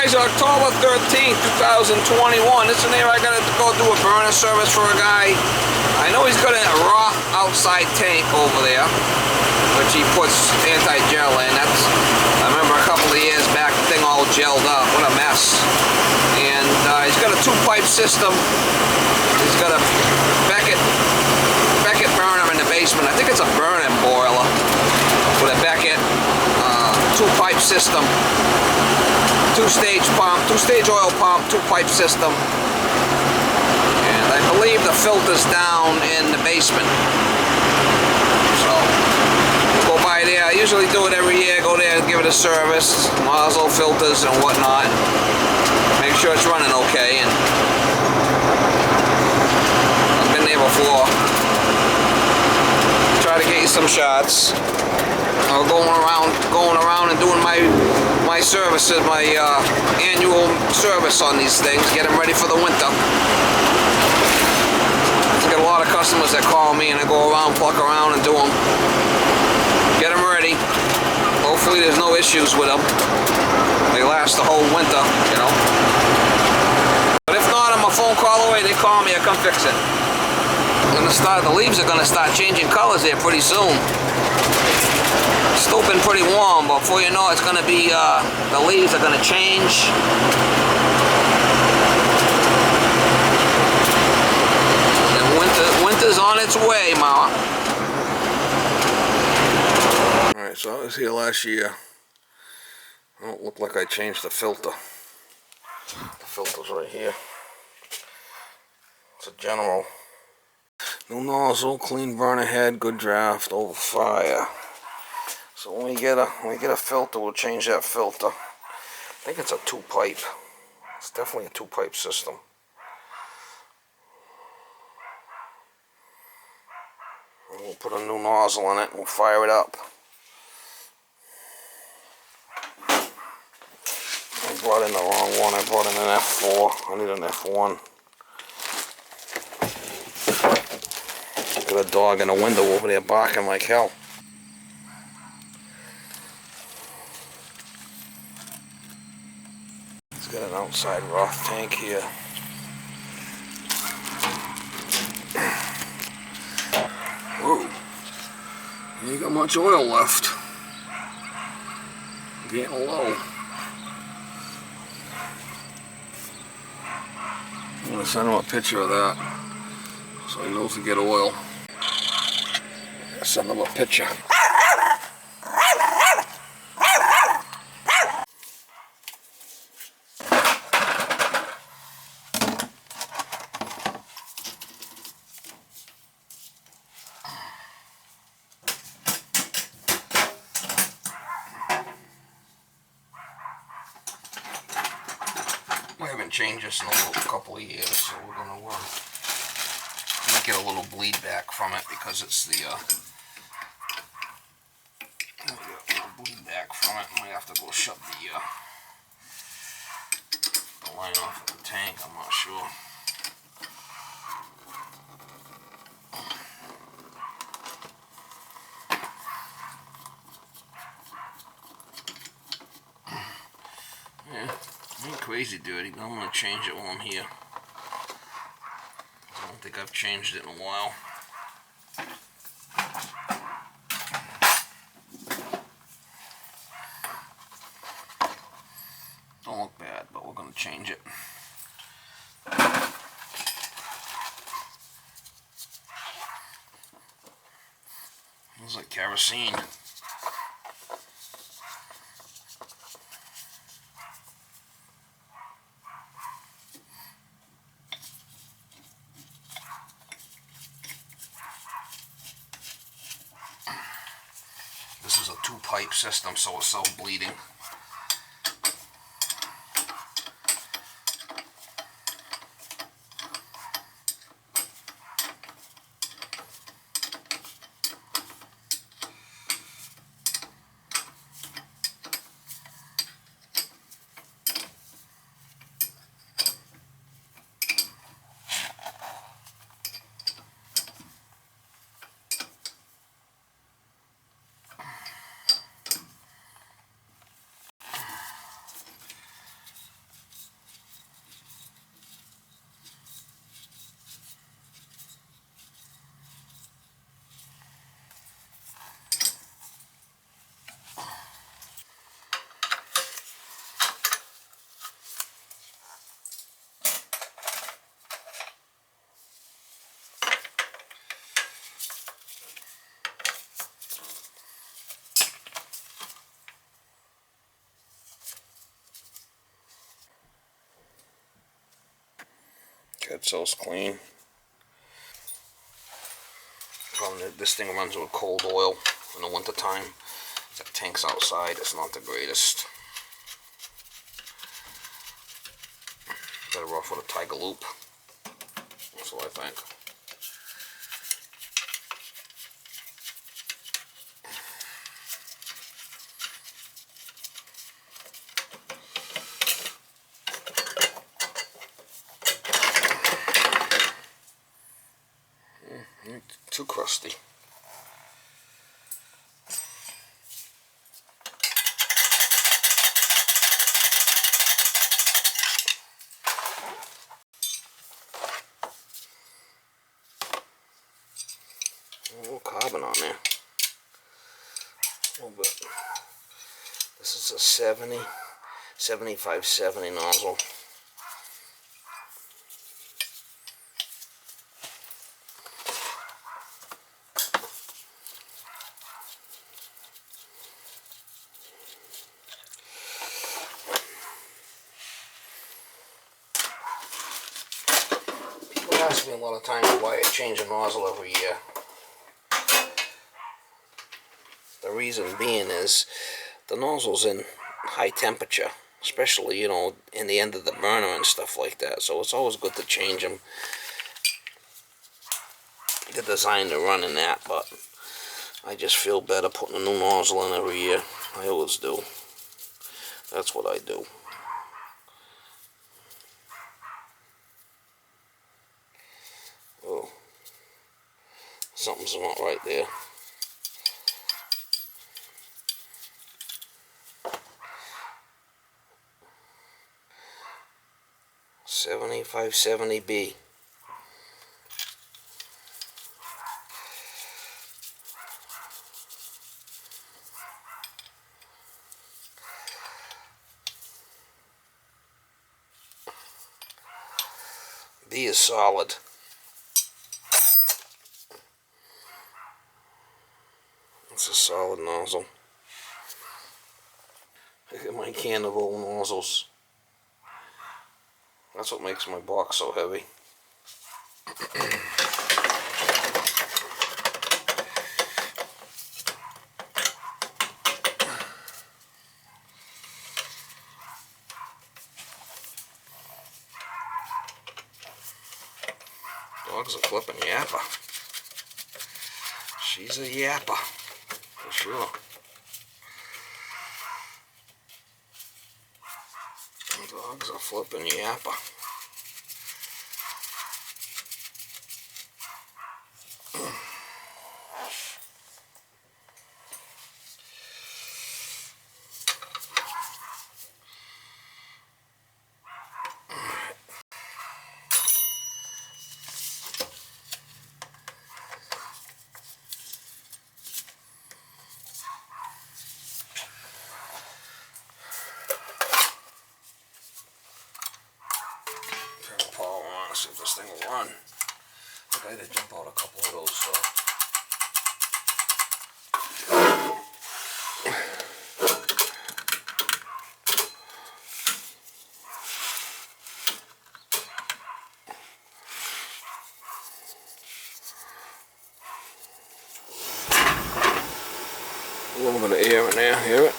guys, October 13th, 2021. This is there I gotta go do a burner service for a guy. I know he's got a raw outside tank over there, which he puts anti-gel in. I remember a couple of years back, the thing all gelled up. What a mess. And he's got a two-pipe system. He's got a Beckett burner in the basement. I think it's a burning boiler with a Beckett two-pipe system. Two-stage pump, two-stage oil pump, two-pipe system. And I believe the filter's down in the basement. So, we'll go by there. I usually do it every year. Go there and give it a service. Nozzle, filters, and whatnot. Make sure it's running okay. And I've been there before. Try to get you some shots. Going around and doing my services, my annual service on these things, get them ready for the winter. I got a lot of customers that call me and I go around, pluck around and do them. Get them ready. Hopefully there's no issues with them. They last the whole winter, you know. But if not, I'm a phone call away. They call me, I come fix it. The leaves are going to start changing colors here pretty soon. Still been pretty warm, but before you know it's going to be, the leaves are going to change. And winter's on its way, Ma. Alright, so I was here last year. I don't look like I changed the filter. The filter's right here. It's a general. New nozzle, clean burner head, good draft, over fire. So when we get a filter, we'll change that filter. I think it's a two-pipe. It's definitely a two-pipe system. And we'll put a new nozzle in it and we'll fire it up. I brought in the wrong one. I brought in an F4. I need an F1. Got a dog in the window over there barking like hell. It's got an outside Roth tank here. Whoa. Ain't got much oil left. Getting low. I'm going to send him a picture of that so he knows to get oil. Send him a picture. We haven't changed this in a couple of years, so we're gonna get a little bleed back from it because it's the bleed back from it. Might have to go shut the line off of the tank. I'm not sure. Yeah, ain't crazy dirty, but I'm gonna change it while I'm here. I don't think I've changed it in a while. Don't look bad, but we're gonna change it. Looks like kerosene. This is a two-pipe system, so it's self-bleeding. head so's clean. Problem is, this thing runs with cold oil in the winter time. The tank's outside, it's not the greatest. Better off with a tiger loop. That's what I think. Too crusty. A little carbon on there. A little bit. This is a 7570 nozzle. People ask me a lot of times why I change a nozzle every year. The reason being is the nozzle's in high temperature, especially, you know, in the end of the burner and stuff like that. So it's always good to change them. They're designed to run in that, but I just feel better putting a new nozzle in every year. I always do. That's what I do. Oh, something's not right there. 7570B. B is solid. It's a solid nozzle. Look at my can of old nozzles. That's what makes my box so heavy. Dog's a flippin' yapper. She's a yapper, for sure. Dog's a flippin' yapper. See if this thing will run. I think I had to jump out a couple of those, so. A little bit of air in there, hear it?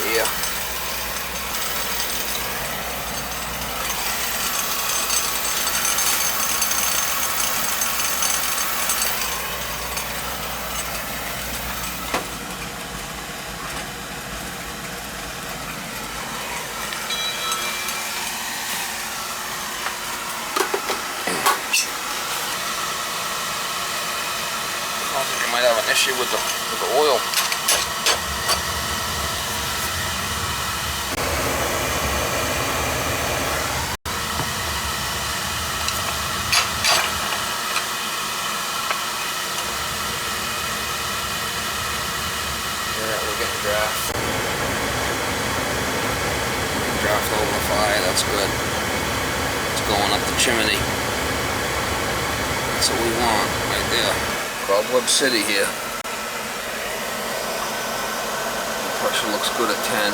Here. I think you might have an issue with the oil. Draft. Draft over the fire, that's good. It's going up the chimney. That's what we want, right there. Cobweb City here. The pressure looks good at 10.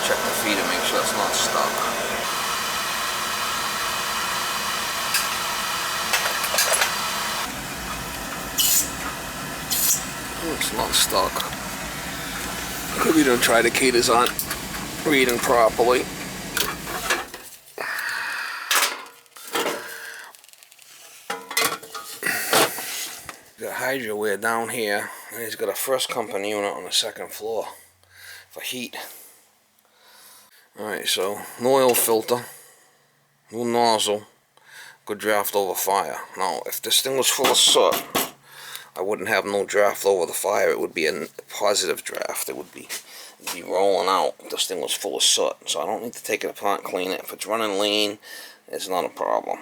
Check the feeder, make sure it's not stuck. It's not stuck. Could be the indicators aren't reading properly. Got hydro wear down here, and he's got a first company unit on the second floor for heat. Alright, so no oil filter, no nozzle, good draft over fire. Now, if this thing was full of soot, I wouldn't have no draft over the fire. It would be a positive draft. It would be rolling out if this thing was full of soot. So I don't need to take it apart and clean it. If it's running lean, it's not a problem.